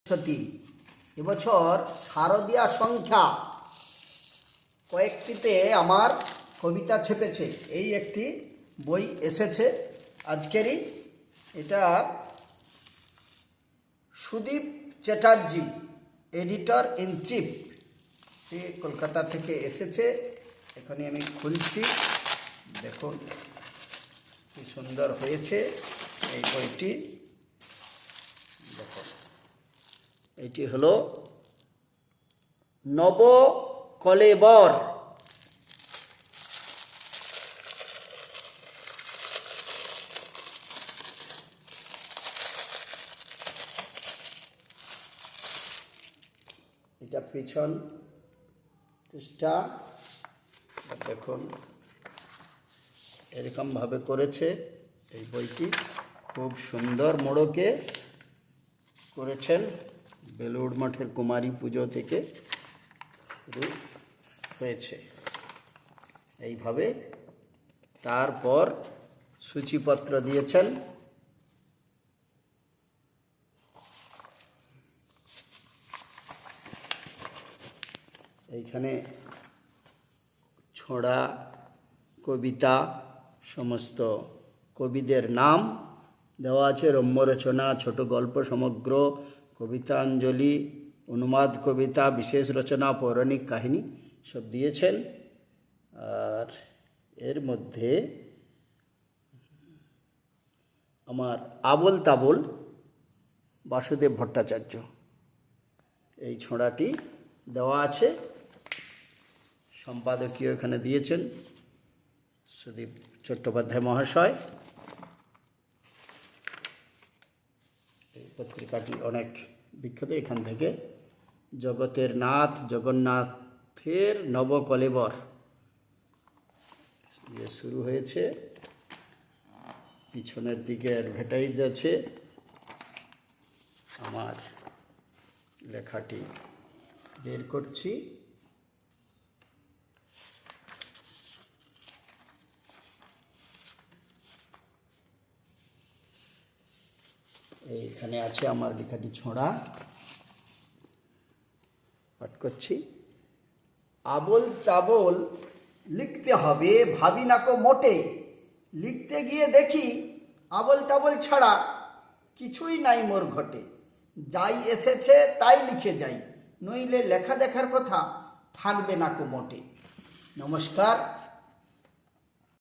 সতী এবছর শারদীয়া সংখ্যা কয়েকটিতে আমার কবিতা ছেপেছে। এই একটি বই এসেছে আজকেরই। এটা Sudip Chatterjee, editor in chief, Kolkata থেকে এসেছে। এখানে আমি খুলছি, দেখুন কি সুন্দর হয়েছে এই বইটি। দেখুন, এটি হলো নব কলেবর। এটা পিছন পৃষ্ঠা, দেখুন এরকমভাবে করেছে। এই বইটি খুব সুন্দর মোড়কে করেছেন। বেলুড় মঠের কুমারী পুজো থেকে শুরু হয়েছে এইভাবে। তারপর সূচিপত্র দিয়েছেন। এইখানে ছড়া, কবিতা, সমস্ত কবিদের নাম দেওয়া আছে। রম্য রচনা, ছোট গল্প সমগ্র, কবিতাঞ্জলি, অনুবাদ কবিতা, বিশেষ রচনা, পৌরাণিক কাহিনী সব দিয়েছেন। আর এর মধ্যে আমার আবোল তাবোল বাসুদেব ভট্টাচার্য, এই ছড়াটি দেওয়া আছে। সম্পাদকীয় এখানে দিয়েছেন সুদীপ চট্টোপাধ্যায় মহাশয়। এই পত্রিকাটি অনেক বিখ্যাত। এখান থেকে জগতের নাথ, জগন্নাথের নবকলেবর দিয়ে শুরু হয়েছে। পিছনের দিকে অ্যাডভার্টাইজ আছে। আমার লেখাটি বের করছি। এইখানে আছে আমার লেখাটি ছড়া, পাঠ করছি। আবোল তাবোল লিখতে হবে ভাবি নাকো মোটে, লিখতে গিয়ে দেখি আবোল তাবোল ছাড়া কিছুই নাই মোর ঘটে। যাই এসেছে তাই লিখে যাই, নইলে লেখা দেখার কথা থাকবে নাকো মোটে। নমস্কার।